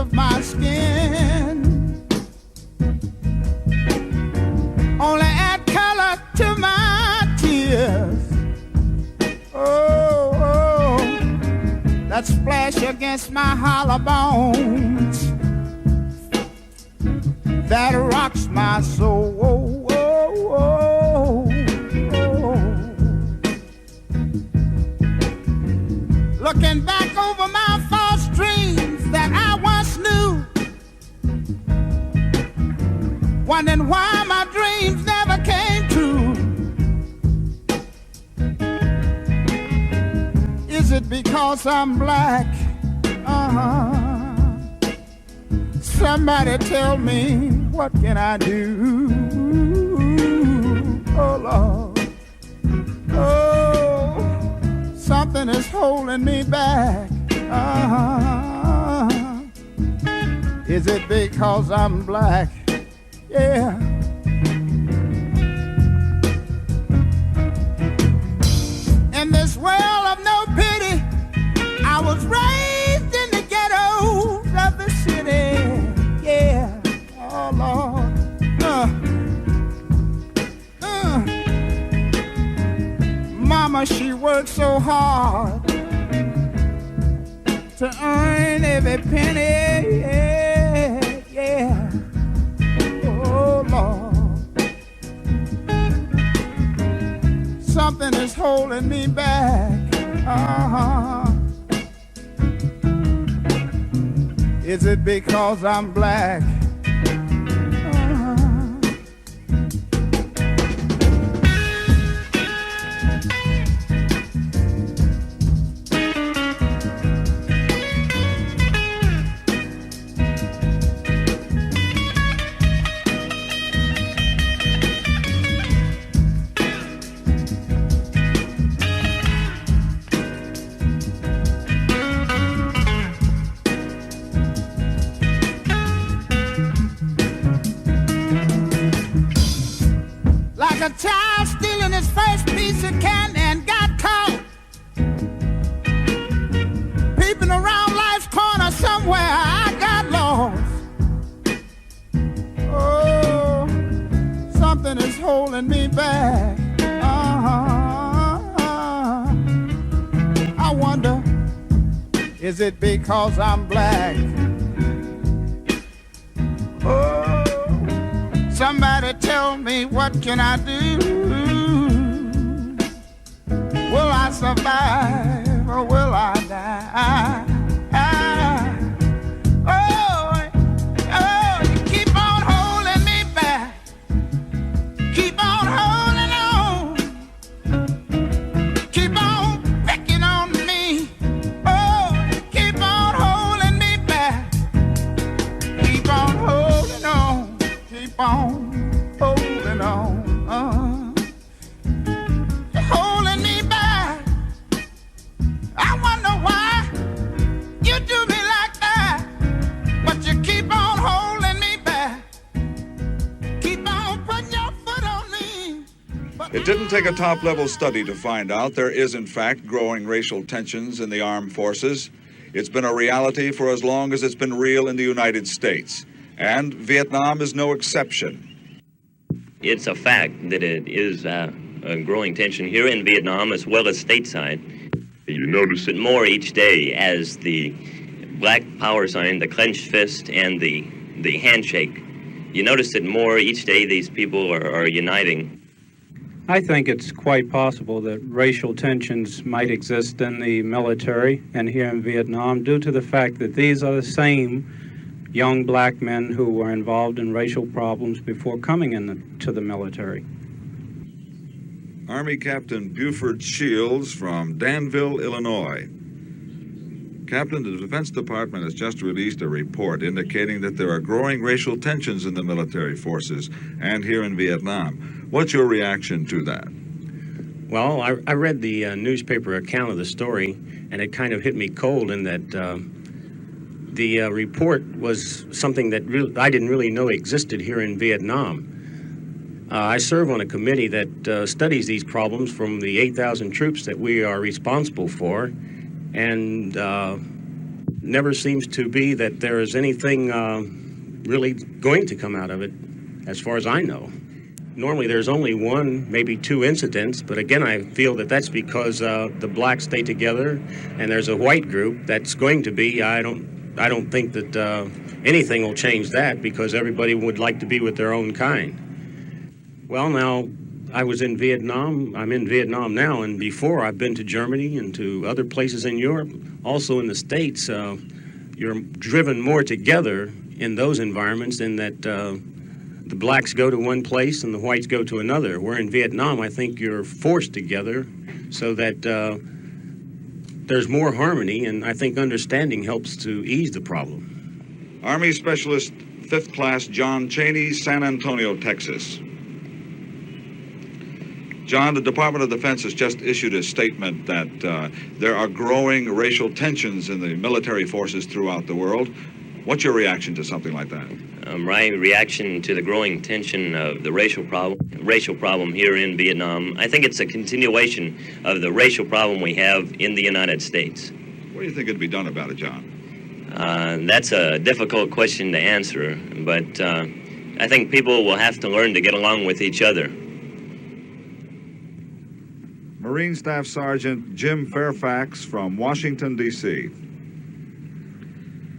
of my skin. Only add color to my tears. Oh, oh, that splash against my hollow bones, that rocks my soul. Oh, oh, oh, oh. Looking back over my false dreams that I once knew, wondering why my dreams never came true. Is it because I'm black? Somebody tell me, what can I do? Oh, Lord. Oh, something is holding me back. Is it because I'm black? Yeah. In this world of no pity, I was raised in the ghettos of the city. Yeah. Oh, Lord. Mama, she worked so hard to earn every penny. Yeah. Yeah. Oh, Lord. Something is holding me back. Is it because I'm black? Like a child stealing his first piece of candy and got caught, peeping around life's corner somewhere, I got lost. Oh, something is holding me back. I wonder, is it because I'm black? Oh, somebody tell me, what can I do? Will I survive or will I die? Oh, oh, you keep on holding me back. Keep on holding on. Keep on picking on me. Oh, keep on holding me back. Keep on holding on. Keep on holding on. Holding me back. I wonder why you do me like that. But you keep on holding me back. Keep on putting your foot on me. It didn't take a top-level study to find out there is, in fact, growing racial tensions in the armed forces. It's been a reality for as long as it's been real in the United States. And Vietnam is no exception. It's a fact that it is a growing tension here in Vietnam as well as stateside. You notice it more each day as the black power sign, the clenched fist, and the handshake. You notice it more each day. These people are uniting. I think it's quite possible that racial tensions might exist in the military and here in Vietnam due to the fact that these are the same young black men who were involved in racial problems before coming into the military. Army Captain Buford Shields from Danville, Illinois. Captain, the Defense Department has just released a report indicating that there are growing racial tensions in the military forces and here in Vietnam. What's your reaction to that? Well, I read the newspaper account of the story, and it kind of hit me cold in that the report was something that I didn't really know existed here in Vietnam. I serve on a committee that studies these problems from the 8,000 troops that we are responsible for, and never seems to be that there is anything really going to come out of it, as far as I know. Normally there's only one, maybe two incidents, but again, I feel that that's because the blacks stay together and there's a white group that's going to be. I don't think that anything will change that, because everybody would like to be with their own kind. Well, now, I was in Vietnam. I'm in Vietnam now, and before I've been to Germany and to other places in Europe, also in the States. You're driven more together in those environments in that the blacks go to one place and the whites go to another. Where in Vietnam, I think you're forced together so that there's more harmony, and I think understanding helps to ease the problem. Army Specialist 5th Class John Cheney, San Antonio, Texas. John, the Department of Defense has just issued a statement that there are growing racial tensions in the military forces throughout the world. What's your reaction to something like that? My reaction to the growing tension of the racial problem here in Vietnam, I think it's a continuation of the racial problem we have in the United States. What do you think could be done about it, John? That's a difficult question to answer, but I think people will have to learn to get along with each other. Marine Staff Sergeant Jim Fairfax from Washington, D.C.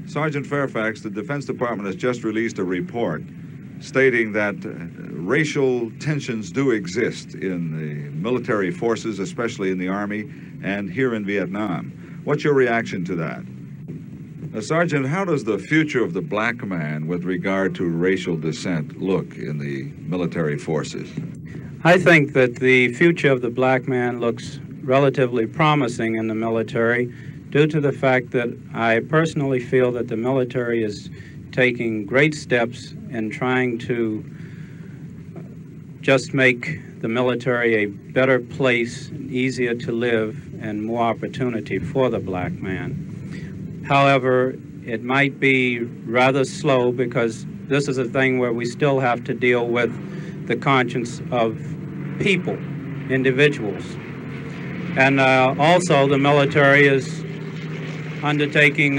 Sergeant Fairfax, the Defense Department has just released a report stating that racial tensions do exist in the military forces, especially in the Army and here in Vietnam. What's your reaction to that? Sergeant, how does the future of the black man with regard to racial dissent look in the military forces? I think that the future of the black man looks relatively promising in the military due to the fact that I personally feel that the military is taking great steps in trying to just make the military a better place, easier to live, and more opportunity for the black man. However, it might be rather slow because this is a thing where we still have to deal with the conscience of people, individuals. And also the military is undertaking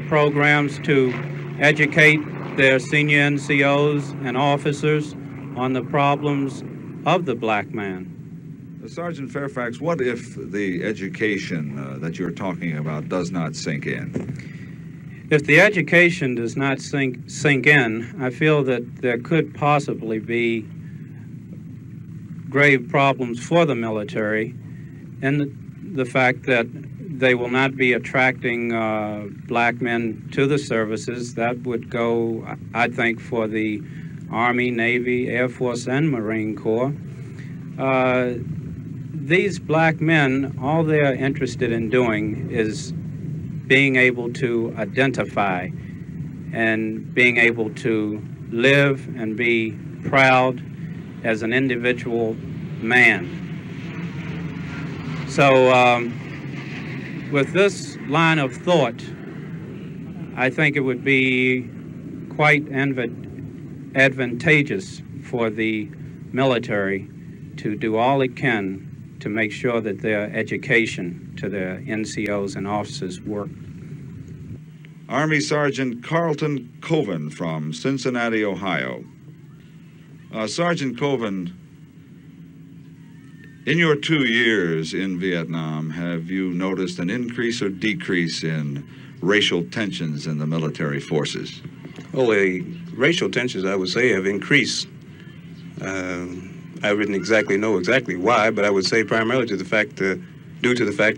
programs to educate their senior NCOs and officers on the problems of the black man. Sergeant Fairfax, what if the education that you're talking about does not sink in? If the education does not sink in, I feel that there could possibly be grave problems for the military, and the fact that they will not be attracting black men to the services. That would go, I think, for the Army, Navy, Air Force, and Marine Corps. These black men, all they're interested in doing is being able to identify and being able to live and be proud as an individual man. So with this line of thought, I think it would be quite advantageous for the military to do all it can to make sure that their education to their NCOs and officers work. Army Sergeant Carlton Coven from Cincinnati, Ohio. Sergeant Coven, in your 2 years in Vietnam, have you noticed an increase or decrease in racial tensions in the military forces? Well, racial tensions, I would say, have increased. I wouldn't exactly know why, but I would say primarily due to the fact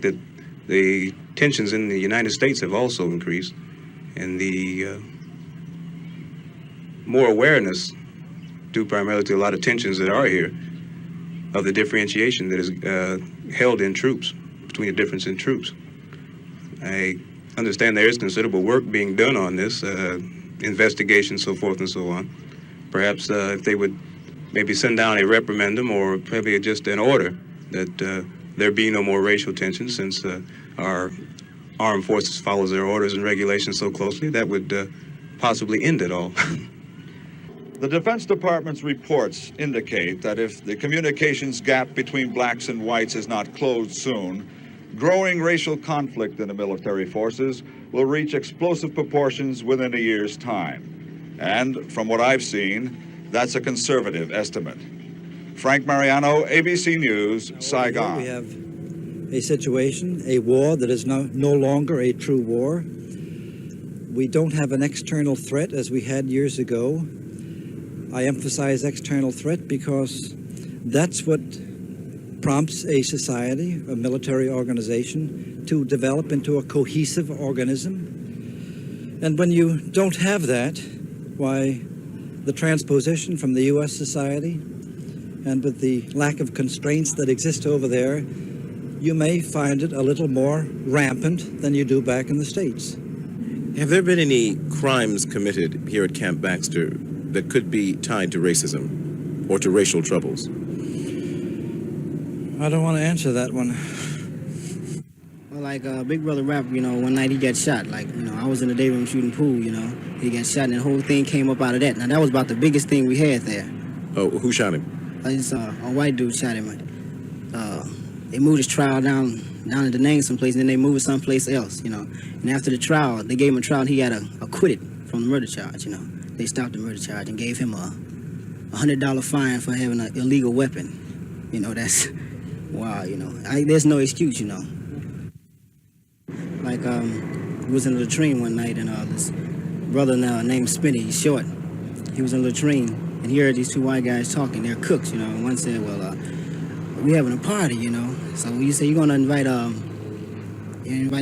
that the tensions in the United States have also increased, and the more awareness, due primarily to a lot of tensions that are here, of the differentiation that is held in troops, between the difference in troops. I understand there is considerable work being done on this, investigation, so forth and so on. Perhaps if they would maybe send down a reprimandum or maybe just an order that there be no more racial tension, since our armed forces follows their orders and regulations so closely, that would possibly end it all. The Defense Department's reports indicate that if the communications gap between blacks and whites is not closed soon, growing racial conflict in the military forces will reach explosive proportions within a year's time. And from what I've seen, that's a conservative estimate. Frank Mariano, ABC News, Saigon. We have a situation, a war that is no longer a true war. We don't have an external threat as we had years ago. I emphasize external threat because that's what prompts a society, a military organization, to develop into a cohesive organism. And when you don't have that, why, the transposition from the U.S. society, and with the lack of constraints that exist over there, you may find it a little more rampant than you do back in the States. Have there been any crimes committed here at Camp Baxter that could be tied to racism or to racial troubles? I don't want to answer that one. Well, like Big Brother Rap, one night he got shot. I was in the day room shooting pool, he got shot, and the whole thing came up out of that. Now, that was about the biggest thing we had there. Oh, who shot him? It's a white dude shot him. They moved his trial down in Da Nang someplace, and then they moved it someplace else, And after the trial, they gave him a trial, and he got acquitted from the murder charge, They stopped the murder charge and gave him a $100 fine for having an illegal weapon. That's, wow, there's no excuse, Like, he was in a latrine one night, and this brother named Spinny, he's short. He was in a latrine, and he heard these two white guys talking. They're cooks, And one said, well, we having a party, So you say you're going to invite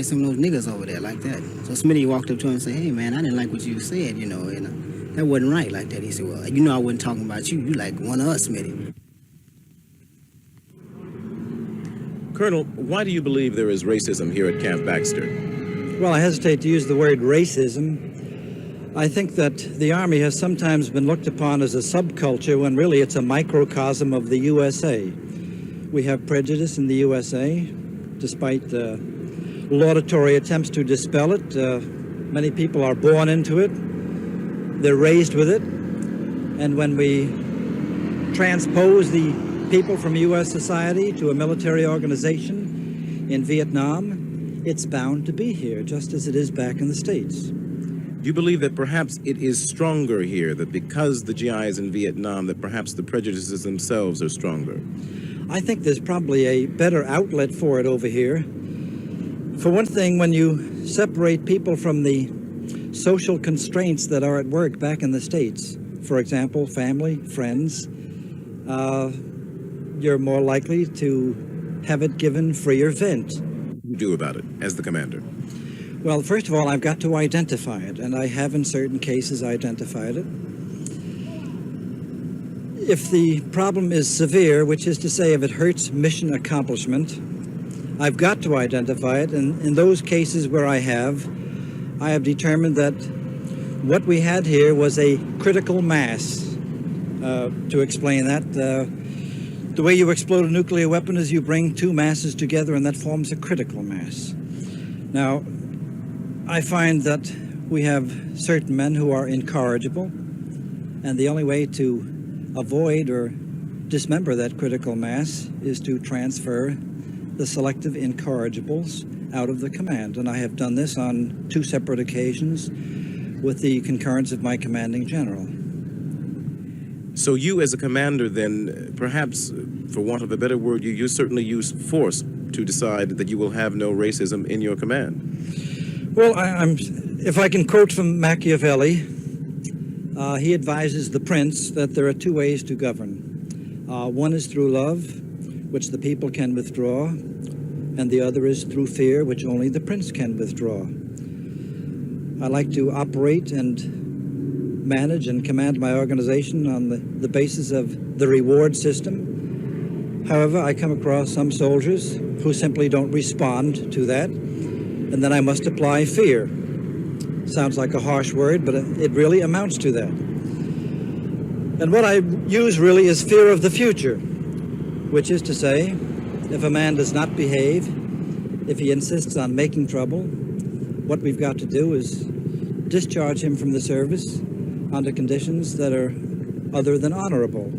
some of those niggas over there like that. So Smitty walked up to him and said, hey, man, I didn't like what you said, and that wasn't right like that. He said, well, I wasn't talking about you. You like one of us, Smitty. Colonel, why do you believe there is racism here at Camp Baxter? Well, I hesitate to use the word racism. I think that the Army has sometimes been looked upon as a subculture when really it's a microcosm of the USA. We have prejudice in the USA, despite laudatory attempts to dispel it. Many people are born into it. They're raised with it. And when we transpose the people from U.S. society to a military organization in Vietnam, it's bound to be here, just as it is back in the States. Do you believe that perhaps it is stronger here, that because the GI is in Vietnam, that perhaps the prejudices themselves are stronger? I think there's probably a better outlet for it over here. For one thing, when you separate people from the social constraints that are at work back in the States, for example, family, friends, you're more likely to have it given freer vent. What do you do about it as the commander? Well, first of all, I've got to identify it, and I have in certain cases identified it. If the problem is severe, which is to say if it hurts mission accomplishment, I've got to identify it, and in those cases where I have determined that what we had here was a critical mass. To explain that, the way you explode a nuclear weapon is you bring two masses together, and that forms a critical mass. Now, I find that we have certain men who are incorrigible, and the only way to avoid or dismember that critical mass is to transfer the selective incorrigibles out of the command. And I have done this on 2 separate occasions with the concurrence of my commanding general. So you as a commander then, perhaps, for want of a better word, you certainly use force to decide that you will have no racism in your command. Well, if I can quote from Machiavelli, he advises the prince that there are 2 ways to govern. One is through love, which the people can withdraw, and the other is through fear, which only the prince can withdraw. I like to operate and manage and command my organization on the basis of the reward system. However, I come across some soldiers who simply don't respond to that, and then I must apply fear. Sounds like a harsh word, but it really amounts to that. And what I use really is fear of the future, which is to say, if a man does not behave, if he insists on making trouble, what we've got to do is discharge him from the service under conditions that are other than honorable.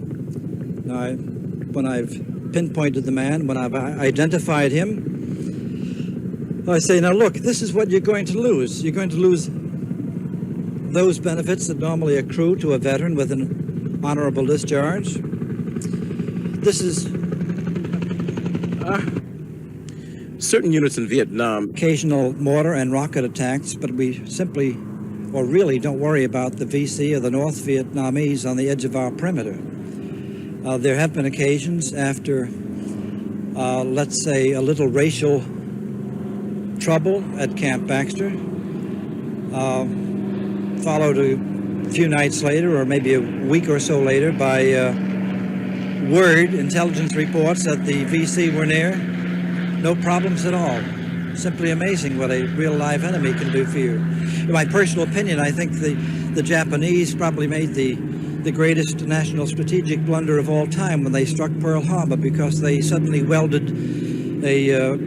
Now, when I've pinpointed the man, when I've identified him, I say, now look, this is what you're going to lose. You're going to lose those benefits that normally accrue to a veteran with an honorable discharge. This is Certain units in Vietnam. Occasional mortar and rocket attacks, but we simply or really don't worry about the VC or the North Vietnamese on the edge of our perimeter. There have been occasions after, let's say, a little racial trouble at Camp Baxter, followed a few nights later, or maybe a week or so later, by word intelligence reports that the VC were near. No problems at all. Simply amazing what a real live enemy can do for you. In my personal opinion, I think the Japanese probably made the greatest national strategic blunder of all time when they struck Pearl Harbor, because they suddenly welded a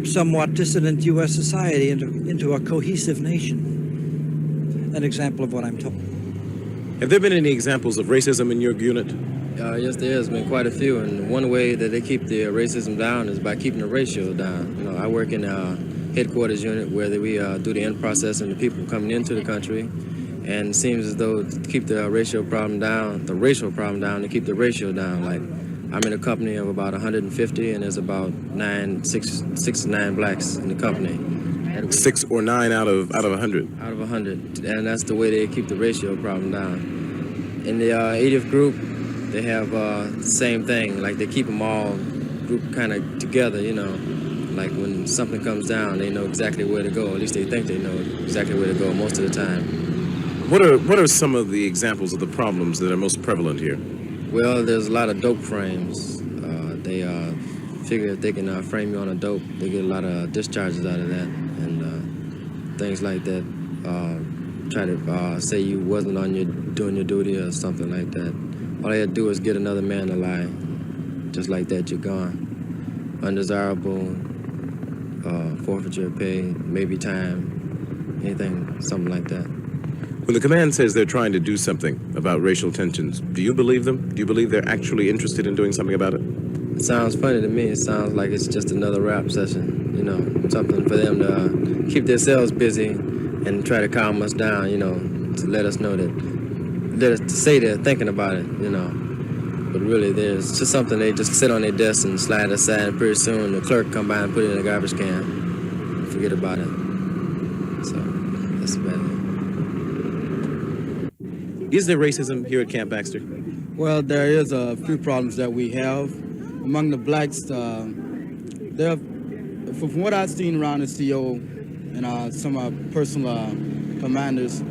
somewhat dissident U.S. society into a cohesive nation. An example of what I'm talking. Have there been any examples of racism in your unit? Yes, there has been quite a few, and one way that they keep the racism down is by keeping the ratio down. You know, I work in a headquarters unit where we do the end processing of the people coming into the country, and it seems as though to keep the racial problem down, to keep the ratio down. Like, I'm in a company of about 150, and there's about 6 to 9 blacks in the company. 6 or 9 out of 100? Out of 100, and that's the way they keep the ratio problem down. In the 80th group, they have the same thing, like they keep them all grouped kind of together, you know. Like when something comes down, they know exactly where to go. At least they think they know exactly where to go most of the time. What are some of the examples of the problems that are most prevalent here? Well, there's a lot of dope frames. They figure if they can frame you on a dope, they get a lot of discharges out of that, and things like that. Try to say you wasn't doing your duty or something like that. All they had to do is get another man to lie. Just like that, you're gone. Undesirable, forfeiture pay, maybe time, anything, something like that. When the command says they're trying to do something about racial tensions, do you believe them? Do you believe they're actually interested in doing something about it? It sounds funny to me. It sounds like it's just another rap session, you know, something for them to keep themselves busy and try to calm us down, you know, to let us know to say they're thinking about it, you know. But really, there's just something they just sit on their desk and slide aside, and pretty soon the clerk come by and put it in a garbage can and forget about it. So, that's about it. Is there racism here at Camp Baxter? Well, there is a few problems that we have. Among the blacks, from what I've seen around the CO and some of our personal commanders,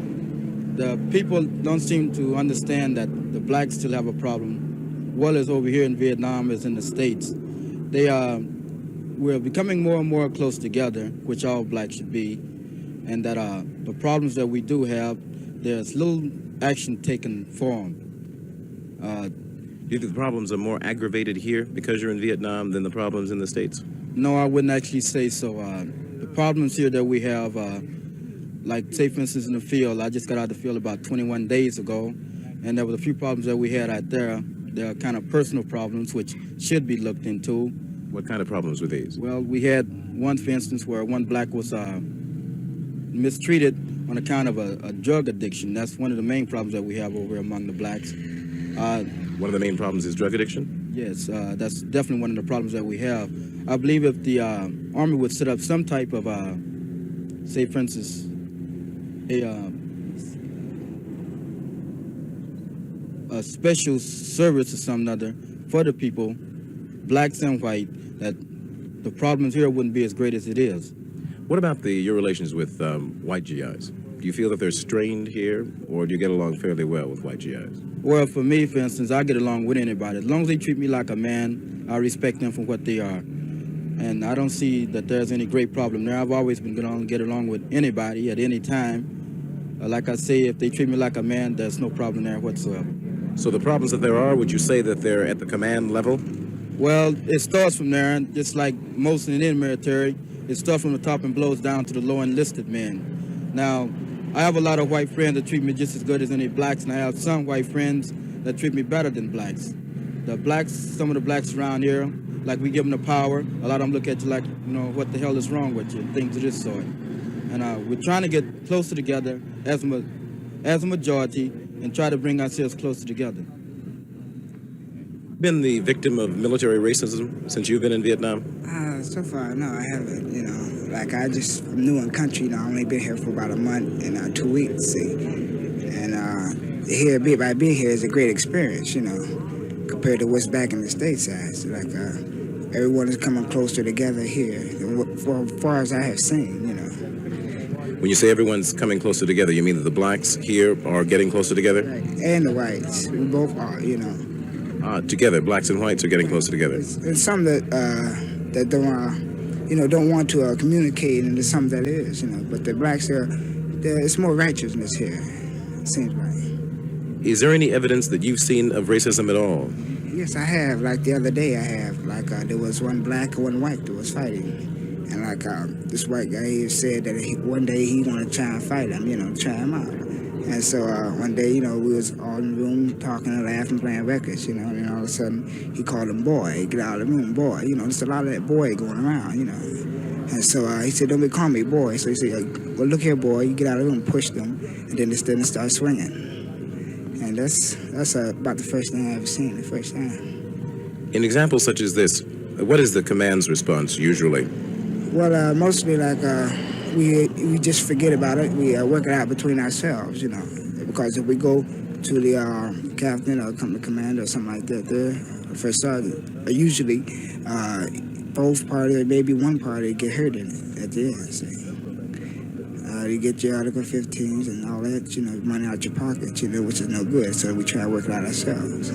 the people don't seem to understand that the blacks still have a problem, well as over here in Vietnam as in the States. We're becoming more and more close together, which all blacks should be, and that the problems that we do have, there's little action taken for them. Do you think the problems are more aggravated here because you're in Vietnam than the problems in the States? No, I wouldn't actually say so. The problems here that we have, like, say, for instance, in the field, I just got out of the field about 21 days ago, and there were a few problems that we had out there. They are kind of personal problems which should be looked into. What kind of problems were these? Well, we had one, for instance, where one black was mistreated on account of a drug addiction. That's one of the main problems that we have over among the blacks. One of the main problems is drug addiction? Yes, that's definitely one of the problems that we have. I believe if the Army would set up some type of, say, for instance, a special service or something other for the people, blacks and white, that the problems here wouldn't be as great as it is. What about your relations with white GIs? Do you feel that they're strained here, or do you get along fairly well with white GIs? Well, for me, for instance, I get along with anybody. As long as they treat me like a man, I respect them for what they are. And I don't see that there's any great problem there. I've always been going to get along with anybody at any time. Like I say, if they treat me like a man, there's no problem there whatsoever. So the problems that there are, would you say that they're at the command level? Well, it starts from there, and just like most in the military, it starts from the top and blows down to the low enlisted men. Now, I have a lot of white friends that treat me just as good as any blacks, and I have some white friends that treat me better than blacks. Some of the blacks around here like we give them the power. A lot of them look at you like, what the hell is wrong with you, things of this sort. And we're trying to get closer together as a majority and try to bring ourselves closer together. Been the victim of military racism since you've been in Vietnam? So far, no, I haven't. Like I'm new in country. I only been here for about a month and 2 weeks. See, and here, by being here, is a great experience. Compared to what's back in the States. Like everyone is coming closer together here, as far as I have seen. When you say everyone's coming closer together, you mean that the blacks here are getting closer together? Right. And the whites, we both are. Together, blacks and whites are getting closer together. There's some that don't want to communicate, and there's some that is, But the blacks it's more righteousness here. It seems like. Is there any evidence that you've seen of racism at all? Yes, I have. Like the other day, I have. Like there was one black and one white that was fighting, and like this white guy here said that one day he want to try and fight him, try him out. And so one day, we was all in the room talking and laughing, playing records, and then all of a sudden he called him boy. Get out of the room, boy. There's a lot of that boy going around, And so he said, don't be calling me boy. So he said, well, look here, boy. You get out of the room, push them, and then they start swinging. And that's about the first thing I ever seen, the first time. In examples such as this, what is the command's response usually? Well, mostly like we just forget about it. We work it out between ourselves, because if we go to the captain or company commander or something like that, the first sergeant, usually both parties, maybe one party, get hurt in it at the end. See? You get your Article 15s and all that, money out your pocket, which is no good. So we try to work it out ourselves.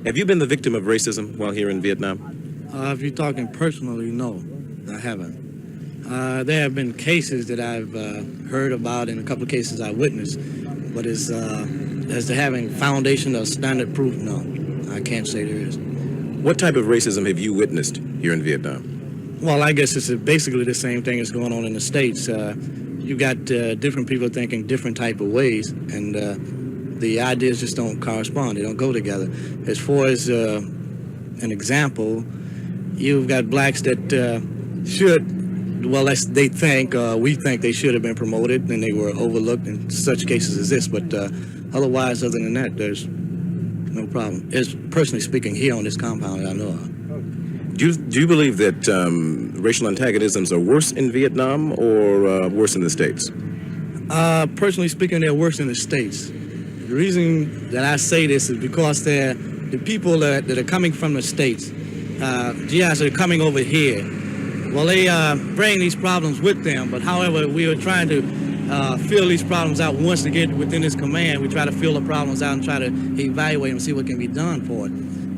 Have you been the victim of racism while here in Vietnam? If you're talking personally, no, I haven't. There have been cases that I've heard about, and a couple of cases I witnessed, but as to having foundation or standard proof, no, I can't say there is. What type of racism have you witnessed here in Vietnam? Well, I guess it's basically the same thing that's going on in the States. You got different people thinking different type of ways, and the ideas just don't correspond. They don't go together. As far as an example, you've got blacks that they think, we think they should have been promoted and they were overlooked in such cases as this, but otherwise, other than that, there's no problem. It's personally speaking here on this compound that I know of. Do you believe that racial antagonisms are worse in Vietnam or worse in the States? Personally speaking, they're worse in the States. The reason that I say this is because the people that are coming from the States, GIs are coming over here. Well, they bring these problems with them, but however, we are trying to fill these problems out once they get within this command. We try to fill the problems out and try to evaluate and see what can be done for it.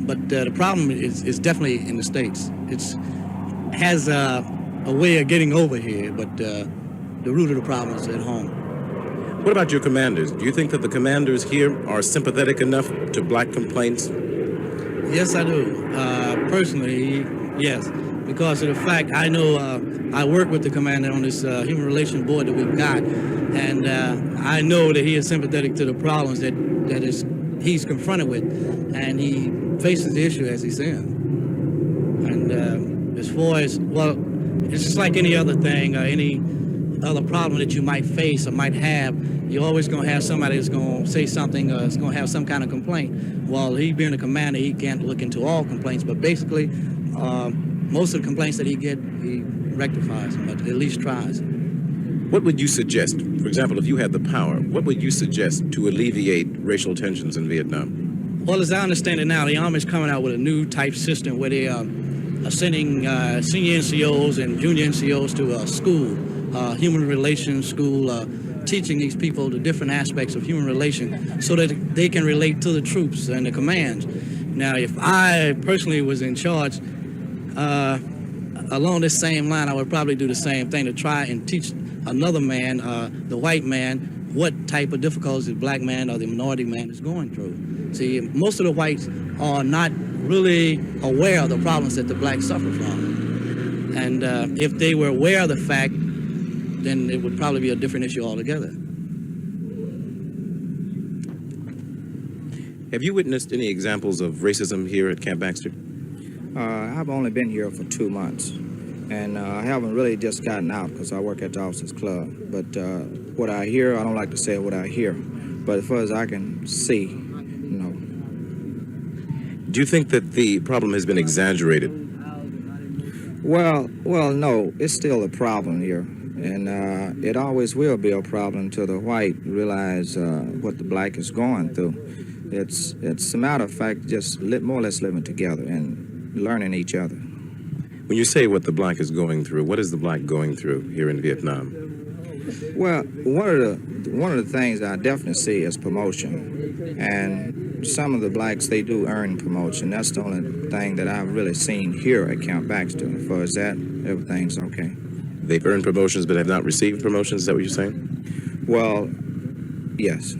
But the problem is definitely in the States. It has a way of getting over here, but the root of the problem is at home. What about your commanders? Do you think that the commanders here are sympathetic enough to black complaints? Yes, I do. Personally, yes. Because of the fact I know I work with the commander on this human relations board that we've got, and I know that he is sympathetic to the problems that he's confronted with, and he faces the issue as he's in. And as far as, well, it's just like any other thing or any other problem that you might face or might have. You're always going to have somebody that's going to say something or is going to have some kind of complaint. Well, he being a commander, he can't look into all complaints, but basically, most of the complaints that he rectifies, but at least tries. What would you suggest, for example, if you had the power, what would you suggest to alleviate racial tensions in Vietnam? Well, as I understand it now, the Army's coming out with a new type system where they are sending senior NCOs and junior NCOs to a school, human relations school, teaching these people the different aspects of human relations so that they can relate to the troops and the commands. Now, if I personally was in charge, along this same line, I would probably do the same thing to try and teach another man, the white man, what type of difficulties the black man or the minority man is going through. See, most of the whites are not really aware of the problems that the blacks suffer from. And if they were aware of the fact, then it would probably be a different issue altogether. Have you witnessed any examples of racism here at Camp Baxter? I've only been here for 2 months, and I haven't really just gotten out because I work at the Officers Club. But what I hear, I don't like to say what I hear, but as far as I can see, no. Do you think that the problem has been exaggerated? Well, no, it's still a problem here, and it always will be a problem until the white realize what the black is going through. It's a matter of fact, just more or less living together and learning each other. When you say what the black is going through, what is the black going through here in Vietnam? Well, one of the things I definitely see is promotion, and some of the blacks, they do earn promotion. That's the only thing that I've really seen here at Camp Baxter. As far as that, everything's okay. They've earned promotions but have not received promotions, is that what you're saying? Well, yes.